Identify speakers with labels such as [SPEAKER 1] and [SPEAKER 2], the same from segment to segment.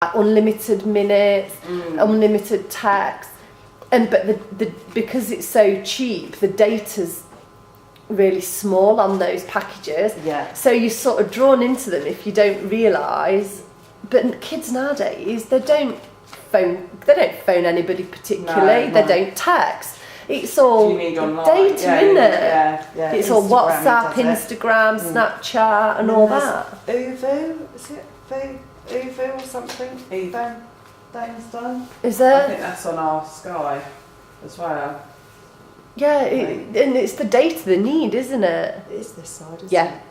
[SPEAKER 1] unlimited minutes, unlimited text, but the because it's so cheap, the data's really small on those packages.
[SPEAKER 2] Yeah.
[SPEAKER 1] So you're sort of drawn into them if you don't realise. But kids nowadays, they don't phone anybody particularly.
[SPEAKER 2] No.
[SPEAKER 1] They don't text. It's all data, isn't it?
[SPEAKER 2] Yeah.
[SPEAKER 1] It's all
[SPEAKER 2] Instagram,
[SPEAKER 1] WhatsApp, Instagram, Snapchat, and all that.
[SPEAKER 2] Uvu, is it Uvu or something? Dane's done.
[SPEAKER 1] Is there?
[SPEAKER 3] I think that's on our Sky as well.
[SPEAKER 1] Yeah, and it's the data they need, isn't it?
[SPEAKER 2] It is this side, isn't
[SPEAKER 1] Yeah.
[SPEAKER 2] it?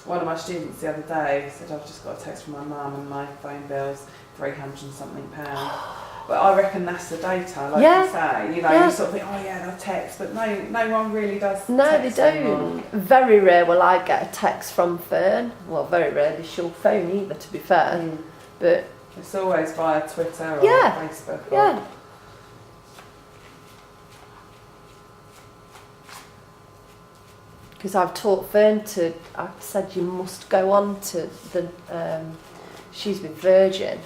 [SPEAKER 3] One of my students the other day said, I've just got a text from my mum and my phone bill's £300 and something. But I reckon that's the data, like you say. You know, you sort of think, oh yeah, they'll text, but no one really does.
[SPEAKER 1] No,
[SPEAKER 3] text
[SPEAKER 1] they don't.
[SPEAKER 3] anymore.
[SPEAKER 1] Very rare will I get a text from Fern. Well, very rarely she'll phone either, to be fair. But
[SPEAKER 3] It's always via Twitter or Facebook.
[SPEAKER 1] yeah. Because I've taught Fern I've said you must go on to the, she's with Virgin,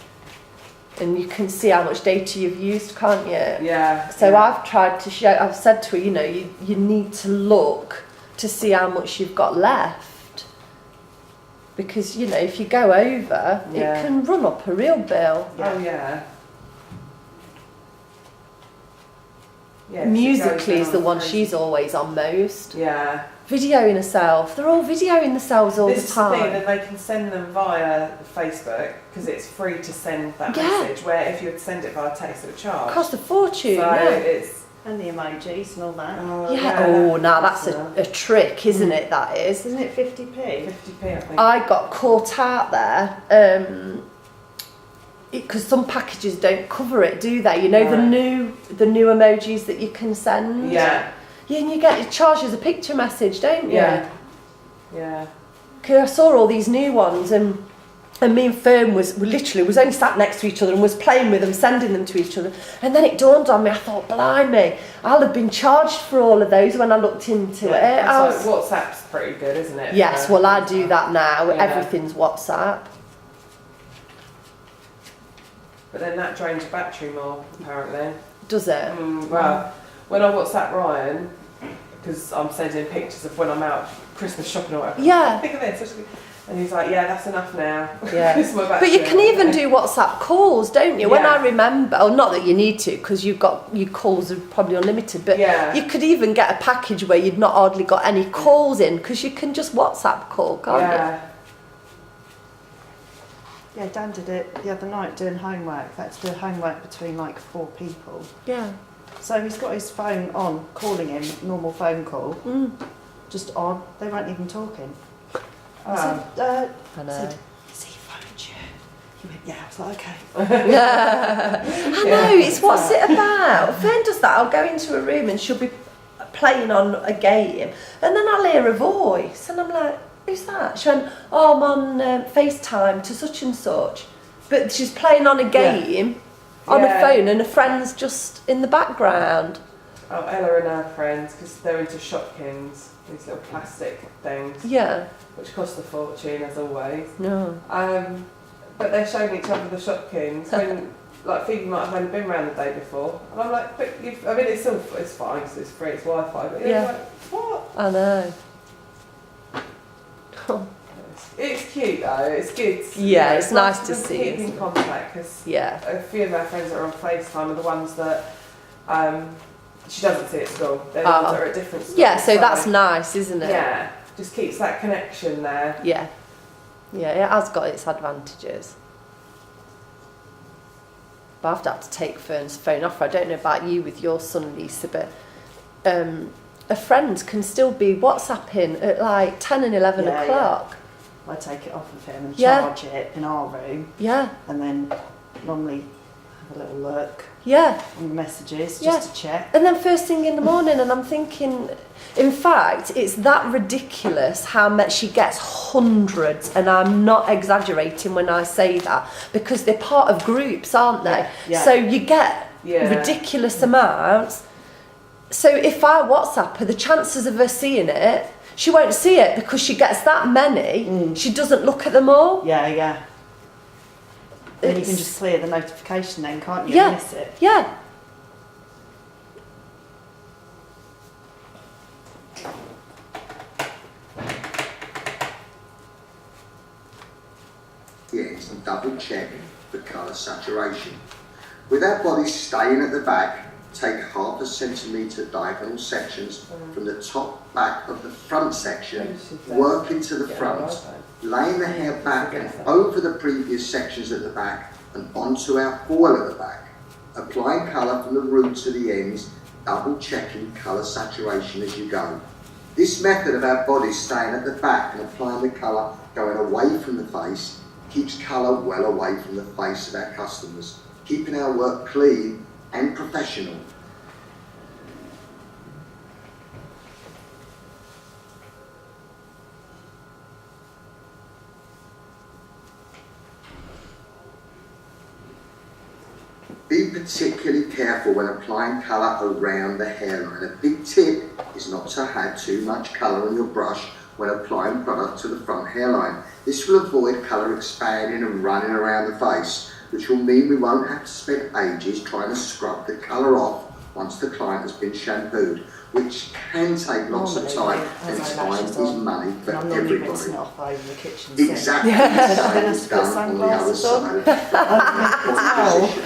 [SPEAKER 1] and you can see how much data you've used, can't you?
[SPEAKER 3] Yeah.
[SPEAKER 1] So I've tried to show, I've said to her, you know, you need to look to see how much you've got left. Because, you know, if you go over, it can run up a real bill.
[SPEAKER 3] Oh yeah. Yeah,
[SPEAKER 1] Musically is the one she's always on most.
[SPEAKER 3] Yeah.
[SPEAKER 1] Videoing herself. They're all videoing themselves all
[SPEAKER 3] This
[SPEAKER 1] the
[SPEAKER 3] is
[SPEAKER 1] time.
[SPEAKER 3] the thing, and they can send them via Facebook because it's free to send that message. Where if you would send it via text, it would charge.
[SPEAKER 1] Cost a fortune.
[SPEAKER 3] So it's
[SPEAKER 2] And the emojis and all that.
[SPEAKER 1] Oh, now that's a trick, isn't it? That is.
[SPEAKER 2] Isn't it 50p?
[SPEAKER 3] 50p, I think.
[SPEAKER 1] I got caught out there because some packages don't cover it, do they? You know, the new emojis that you can send.
[SPEAKER 3] Yeah.
[SPEAKER 1] Yeah, and you get charged as a picture message, don't you?
[SPEAKER 3] Yeah.
[SPEAKER 1] Because I saw all these new ones, and me and Fern was only sat next to each other and was playing with them, sending them to each other. And then it dawned on me, I thought, blimey, I'll have been charged for all of those when I looked into it.
[SPEAKER 3] WhatsApp's pretty good, isn't it?
[SPEAKER 1] Yes, well, I do that now.
[SPEAKER 3] Yeah.
[SPEAKER 1] Everything's WhatsApp.
[SPEAKER 3] But then that drains your battery more, apparently.
[SPEAKER 1] Does it?
[SPEAKER 3] Well, when I WhatsApp Ryan, because I'm sending pictures of when I'm out Christmas shopping or whatever.
[SPEAKER 1] Yeah.
[SPEAKER 3] Think of this. And he's like, yeah, that's enough now.
[SPEAKER 1] Yeah.
[SPEAKER 3] It's my
[SPEAKER 1] But you
[SPEAKER 3] battery.
[SPEAKER 1] can even do WhatsApp calls, don't you? When
[SPEAKER 3] Yeah.
[SPEAKER 1] I remember, not that you need to, because your calls are probably unlimited, but you could even get a package where you'd not hardly got any calls in, because you can just WhatsApp call, can't you?
[SPEAKER 2] Yeah, Dan did it the other night doing homework. They had to do homework between like 4 people.
[SPEAKER 1] Yeah.
[SPEAKER 2] So he's got his phone on, calling him, normal phone call, just on. They weren't even talking. I said,
[SPEAKER 1] I know.
[SPEAKER 2] has he phoned you? He went, yeah. I was like, okay.
[SPEAKER 1] I know, it's what's it about? Fern does that. I'll go into a room and she'll be playing on a game, and then I'll hear a voice, and I'm like, who's that? She went, oh, I'm on FaceTime to such and such. But she's playing on a game on a phone, and a friend's just in the background.
[SPEAKER 3] Oh, Ella and her friends, because they're into Shopkins, these little plastic things.
[SPEAKER 1] Yeah.
[SPEAKER 3] Which cost a fortune, as always.
[SPEAKER 1] No.
[SPEAKER 3] But they're showing each other the Shopkins when, like, Phoebe might have only been around the day before, and I'm like, but it's fine, because it's free, it's Wi-Fi. But you're like, what?
[SPEAKER 1] I know.
[SPEAKER 3] It's cute though. It's good.
[SPEAKER 1] Yeah, it's nice to
[SPEAKER 3] see.
[SPEAKER 1] see,
[SPEAKER 3] Keep
[SPEAKER 1] isn't
[SPEAKER 3] in
[SPEAKER 1] it?
[SPEAKER 3] contact, because
[SPEAKER 1] Yeah.
[SPEAKER 3] a few of our friends that are on FaceTime are the ones that she doesn't see at school. They're the ones that are at different schools.
[SPEAKER 1] Yeah, so that's nice, isn't it?
[SPEAKER 3] Yeah, just keeps that connection there.
[SPEAKER 1] Yeah. Yeah, it has got its advantages. But I've had to take Fern's phone off her. I don't know about you with your son, Lisa, but a friend can still be WhatsApping at like 10 and 11 o'clock.
[SPEAKER 2] I take it off of him and
[SPEAKER 1] Yeah.
[SPEAKER 2] charge it in our room,
[SPEAKER 1] Yeah.
[SPEAKER 2] and then normally have a little look
[SPEAKER 1] Yeah.
[SPEAKER 2] on the messages
[SPEAKER 1] Yeah.
[SPEAKER 2] just to check.
[SPEAKER 1] And then first thing in the morning, and I'm thinking, in fact, it's that ridiculous how much she gets hundreds, and I'm not exaggerating when I say that, because they're part of groups, aren't they?
[SPEAKER 2] Yeah.
[SPEAKER 1] So you get ridiculous amounts. So if I WhatsApp her, the chances of her seeing it, she won't see it because she gets that many. She doesn't look at them all.
[SPEAKER 2] Yeah. Then you can just clear the notification then, can't you?
[SPEAKER 1] Yeah.
[SPEAKER 2] And miss it.
[SPEAKER 1] Yeah.
[SPEAKER 4] Ends and double check for colour saturation. With our bodies staying at the back, take 1/2 centimetre diagonal sections from the top back of the front section, work into the front, laying the hair back and over the previous sections at the back and onto our foil at the back. Applying colour from the root to the ends, double checking colour saturation as you go. This method of our bodies staying at the back and applying the colour going away from the face keeps colour well away from the face of our customers, keeping our work clean and professional. Be particularly careful when applying colour around the hairline. A big tip is not to add too much colour on your brush when applying product to the front hairline. This will avoid colour expanding and running around the face, which will mean we won't have to spend ages trying to scrub the colour off once the client has been shampooed, which can take lots of time, and time is money for
[SPEAKER 2] I'm normally rinsing
[SPEAKER 4] everybody.
[SPEAKER 2] it off over the kitchen sink.
[SPEAKER 4] Exactly.
[SPEAKER 2] Then I
[SPEAKER 4] The same
[SPEAKER 2] have
[SPEAKER 4] is
[SPEAKER 2] to put
[SPEAKER 4] done on the other
[SPEAKER 2] sunglasses on.
[SPEAKER 4] side of the body position.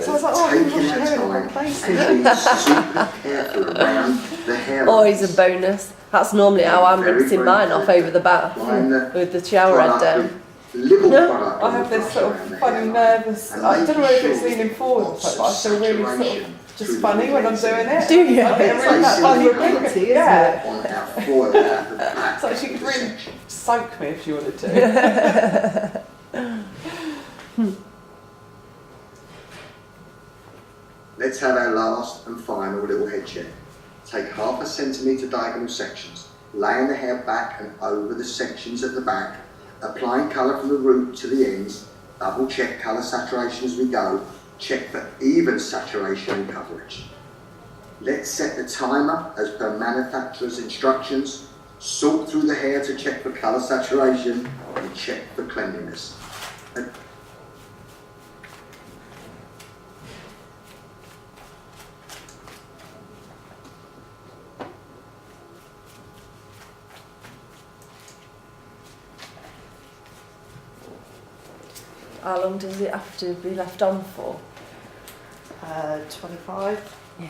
[SPEAKER 2] So I was like, oh, I can
[SPEAKER 4] Taking
[SPEAKER 2] wash your
[SPEAKER 4] our
[SPEAKER 2] hair in one
[SPEAKER 4] time
[SPEAKER 2] place.
[SPEAKER 4] and being super careful around the hair.
[SPEAKER 1] Always a bonus. That's normally how I'm
[SPEAKER 4] Very,
[SPEAKER 1] rinsing
[SPEAKER 4] very
[SPEAKER 1] mine off over the bath
[SPEAKER 4] Applying the
[SPEAKER 1] with the shower head
[SPEAKER 4] product
[SPEAKER 1] down.
[SPEAKER 4] with little
[SPEAKER 1] No.
[SPEAKER 4] product
[SPEAKER 3] I
[SPEAKER 4] on
[SPEAKER 3] have
[SPEAKER 4] the
[SPEAKER 3] this
[SPEAKER 4] brush
[SPEAKER 3] sort
[SPEAKER 4] around the
[SPEAKER 3] of funny
[SPEAKER 4] hairline.
[SPEAKER 3] nervous,
[SPEAKER 4] And
[SPEAKER 3] I don't know if it's
[SPEAKER 4] making
[SPEAKER 3] leaning forward or
[SPEAKER 4] lots
[SPEAKER 3] something, but I feel really sort of
[SPEAKER 4] saturation
[SPEAKER 3] just
[SPEAKER 4] through
[SPEAKER 3] funny
[SPEAKER 4] the
[SPEAKER 3] when I'm
[SPEAKER 4] lens
[SPEAKER 3] doing it.
[SPEAKER 1] Do you?
[SPEAKER 3] I get
[SPEAKER 4] It's
[SPEAKER 3] really
[SPEAKER 4] like
[SPEAKER 3] unrealistic,
[SPEAKER 2] isn't
[SPEAKER 3] yeah.
[SPEAKER 4] on our foil at the back.
[SPEAKER 3] So she could
[SPEAKER 4] of the
[SPEAKER 3] really
[SPEAKER 4] section.
[SPEAKER 3] soak me if you wanted to.
[SPEAKER 4] Let's have our last and final little head check. Take 1/2 centimetre diagonal sections, laying the hair back and over the sections at the back, applying colour from the root to the ends, double check colour saturation as we go, check for even saturation and coverage. Let's set the timer as per manufacturer's instructions, sort through the hair to check for colour saturation and check for cleanliness.
[SPEAKER 1] How long does it have to be left on for?
[SPEAKER 2] 25.
[SPEAKER 1] Yeah.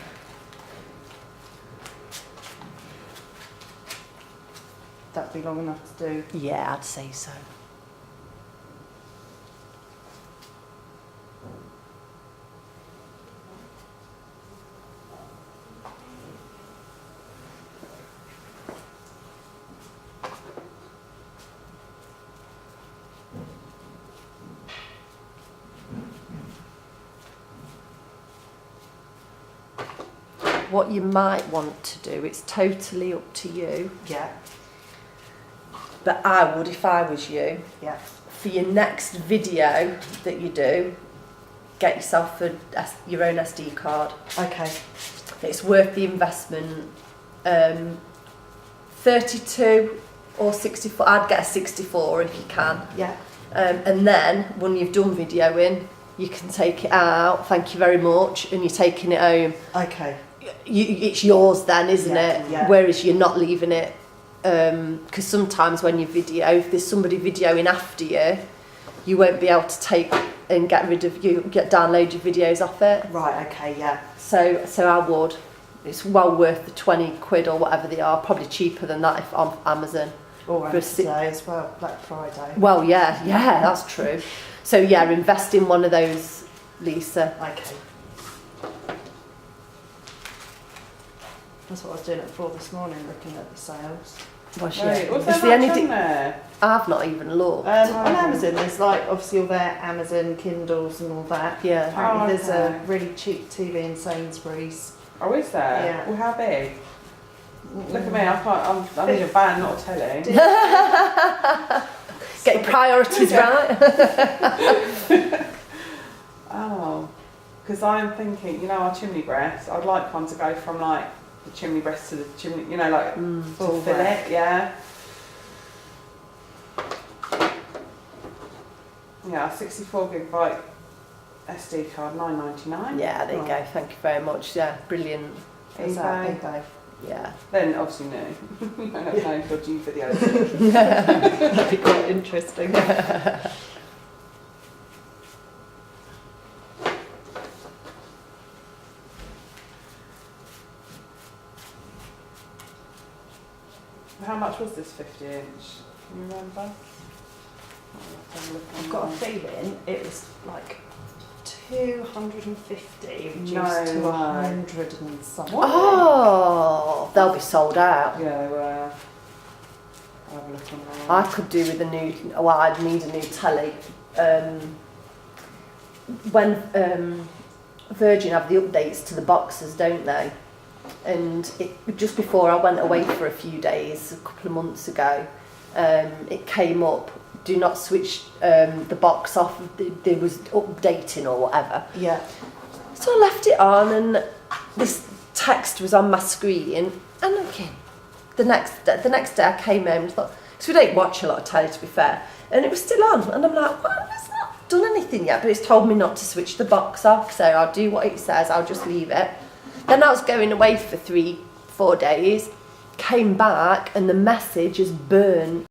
[SPEAKER 2] That'd be long enough to do.
[SPEAKER 1] Yeah, I'd say so. What you might want to do, it's totally up to you,
[SPEAKER 2] Yeah,
[SPEAKER 1] but I would, if I was you,
[SPEAKER 2] yeah.
[SPEAKER 1] for your next video that you do, get yourself your own SD card.
[SPEAKER 2] Okay.
[SPEAKER 1] It's worth the investment. 32 or 64, I'd get a 64 if you can.
[SPEAKER 2] Yeah.
[SPEAKER 1] And then when you've done videoing, you can take it out, thank you very much, and you're taking it home.
[SPEAKER 2] Okay.
[SPEAKER 1] It's yours then, isn't
[SPEAKER 2] Yeah,
[SPEAKER 1] it?
[SPEAKER 2] yeah.
[SPEAKER 1] Whereas you're not leaving it, because sometimes when you video, if there's somebody videoing after you, you won't be able to take and get rid of download your videos off it.
[SPEAKER 2] Right. Okay. Yeah.
[SPEAKER 1] So I would. It's well worth the 20 quid or whatever they are, probably cheaper than that if on Amazon.
[SPEAKER 2] Or
[SPEAKER 1] For a
[SPEAKER 2] today as well. Black Friday.
[SPEAKER 1] Well, yeah, that's true. So yeah, invest in one of those, Lisa.
[SPEAKER 2] Okay. That's what I was doing at 4 this morning, looking at the sales.
[SPEAKER 1] Gosh,
[SPEAKER 3] Right, was
[SPEAKER 1] It's the
[SPEAKER 3] there
[SPEAKER 1] only
[SPEAKER 3] much on
[SPEAKER 1] thing
[SPEAKER 3] there?
[SPEAKER 1] I've not even looked.
[SPEAKER 2] On Amazon, there's like obviously all their Amazon Kindles and all that.
[SPEAKER 1] Yeah.
[SPEAKER 2] Apparently there's a
[SPEAKER 3] okay.
[SPEAKER 2] really cheap TV in Sainsbury's.
[SPEAKER 3] Oh, is there?
[SPEAKER 2] Yeah.
[SPEAKER 3] Well, how big? Look at me, I can't, I'm in a van, not a telly.
[SPEAKER 1] Get your priorities right.
[SPEAKER 3] Oh, because I'm thinking, you know, our chimney breast, I'd like one to go from like the chimney breast to the chimney, you know, like
[SPEAKER 2] Full
[SPEAKER 3] fillet,
[SPEAKER 2] breast.
[SPEAKER 3] yeah. Yeah, a 64 gigabyte SD card, $9.99.
[SPEAKER 1] Yeah, there you go. Thank you very much. Yeah, brilliant.
[SPEAKER 2] Is that
[SPEAKER 3] eBay.
[SPEAKER 2] eBay?
[SPEAKER 1] Yeah.
[SPEAKER 3] Then obviously no. I have no dodgy videos.
[SPEAKER 2] That'd be quite interesting.
[SPEAKER 3] How much was this 50-inch? Can you remember?
[SPEAKER 2] I've got a feeling it was like 250 reduced
[SPEAKER 3] No
[SPEAKER 2] to
[SPEAKER 3] way.
[SPEAKER 2] 100 and something.
[SPEAKER 1] Oh, they'll be sold out.
[SPEAKER 3] Yeah, I'll have a look online.
[SPEAKER 1] I could do with a new. Well, I'd need a new telly. When Virgin have the updates to the boxes, don't they? And just before I went away for a few days, a couple of months ago, it came up. Do not switch the box off. There was updating or whatever.
[SPEAKER 2] Yeah.
[SPEAKER 1] So I left it on, and this text was on my screen. And okay, the next day I came home and thought, because we don't watch a lot of telly, to be fair, and it was still on. And I'm like, well, it's not done anything yet, but it's told me not to switch the box off, so I'll do what it says. I'll just leave it. Then I was going away for 3-4 days, came back, and the message is burnt